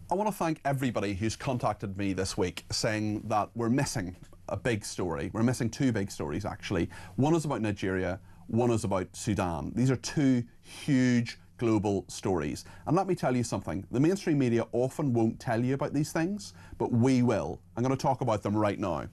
I want to thank everybody who's contacted me this week saying that we're missing a big story. We're missing two big stories, actually. One is about Nigeria, one is about Sudan. These are two huge global stories. And let me tell you something, the mainstream media often won't tell you about these things, but we will. I'm going to talk about them right now.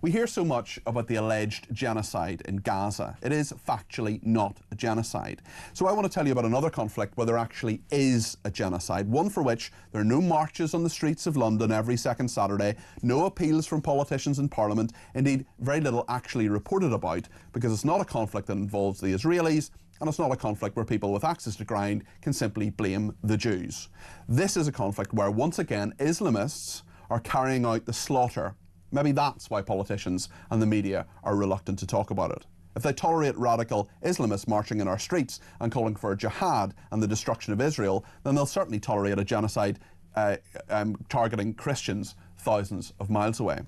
We hear so much about the alleged genocide in Gaza. It is factually not a genocide. So I want to tell you about another conflict where there actually is a genocide, one for which there are no marches on the streets of London every second Saturday, no appeals from politicians in Parliament, indeed very little actually reported about, because it's not a conflict that involves the Israelis, and it's not a conflict where people with axes to grind can simply blame the Jews. This is a conflict where, once again, Islamists are carrying out the slaughter. Maybe that's why politicians and the media are reluctant to talk about it. If they tolerate radical Islamists marching in our streets and calling for a jihad and the destruction of Israel, then they'll certainly tolerate a genocide targeting Christians thousands of miles away.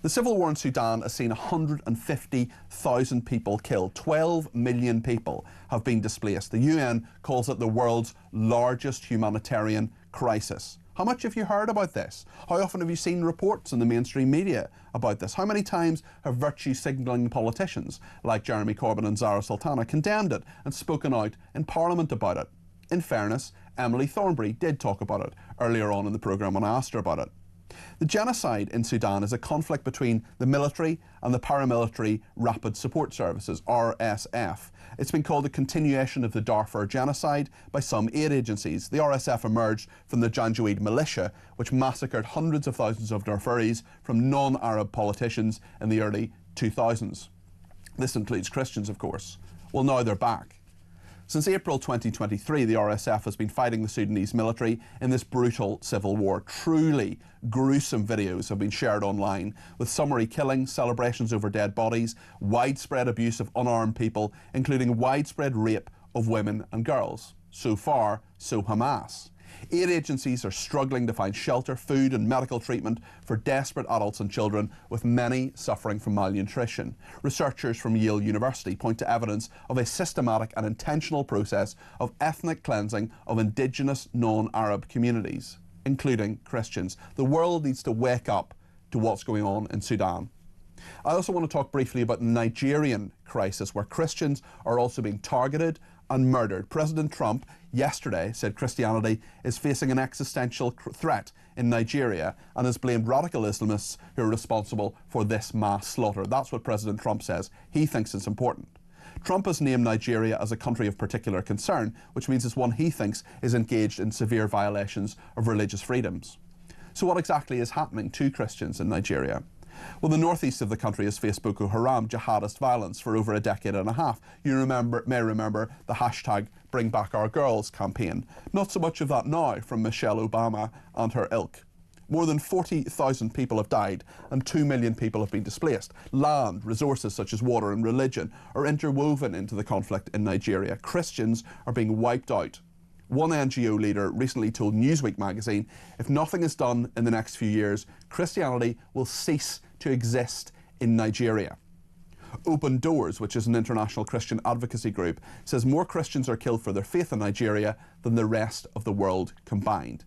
The civil war in Sudan has seen 150,000 people killed. 12 million people have been displaced. The UN calls it the world's largest humanitarian crisis. How much have you heard about this? How often have you seen reports in the mainstream media about this? How many times have virtue-signalling politicians like Jeremy Corbyn and Zara Sultana condemned it and spoken out in Parliament about it? In fairness, Emily Thornberry did talk about it earlier on in the programme when I asked her about it. The genocide in Sudan is a conflict between the military and the paramilitary Rapid Support Services, RSF. It's been called a continuation of the Darfur genocide by some aid agencies. The RSF emerged from the Janjaweed militia, which massacred hundreds of thousands of Darfuris from non-Arab politicians in the early 2000s. This includes Christians, of course. Well, now they're back. Since April 2023, the RSF has been fighting the Sudanese military in this brutal civil war. Truly gruesome videos have been shared online with summary killings, celebrations over dead bodies, widespread abuse of unarmed people, including widespread rape of women and girls. So far, so Hamas. Aid agencies are struggling to find shelter, food and medical treatment for desperate adults and children, with many suffering from malnutrition. Researchers from Yale University point to evidence of a systematic and intentional process of ethnic cleansing of indigenous non-Arab communities, including Christians. The world needs to wake up to what's going on in Sudan. I also want to talk briefly about the Nigerian crisis, where Christians are also being targeted and murdered. President Trump yesterday said Christianity is facing an existential threat in Nigeria and has blamed radical Islamists who are responsible for this mass slaughter. That's what President Trump says. He thinks it's important. Trump has named Nigeria as a country of particular concern, which means it's one he thinks is engaged in severe violations of religious freedoms. So what exactly is happening to Christians in Nigeria? Well, the northeast of the country has faced Boko Haram jihadist violence for over a decade and a half. You may remember the hashtag Bring Back Our Girls campaign. Not so much of that now from Michelle Obama and her ilk. More than 40,000 people have died and 2 million people have been displaced. Land, resources such as water and religion are interwoven into the conflict in Nigeria. Christians are being wiped out. One NGO leader recently told Newsweek magazine, if nothing is done in the next few years, Christianity will cease to exist in Nigeria. Open Doors, which is an international Christian advocacy group, says more Christians are killed for their faith in Nigeria than the rest of the world combined.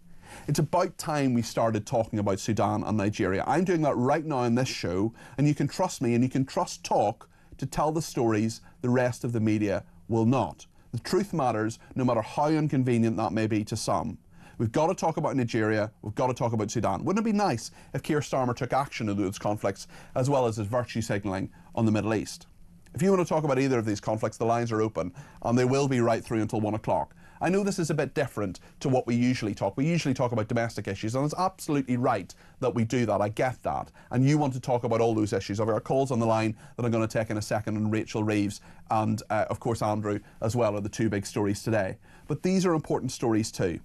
It's about time we started talking about Sudan and Nigeria. I'm doing that right now in this show, and you can trust me and you can trust talk to tell the stories the rest of the media will not. The truth matters, no matter how inconvenient that may be to some. We've got to talk about Nigeria, we've got to talk about Sudan. Wouldn't it be nice if Keir Starmer took action in those conflicts, as well as his virtue signalling on the Middle East? If you want to talk about either of these conflicts, the lines are open, and they will be right through until 1 o'clock. I know this is a bit different to what we usually talk. We usually talk about domestic issues, and it's absolutely right that we do that. I get that. And you want to talk about all those issues. I've got calls on the line that I'm going to take in a second, and Rachel Reeves and, of course, Andrew as well are the two big stories today. But these are important stories too.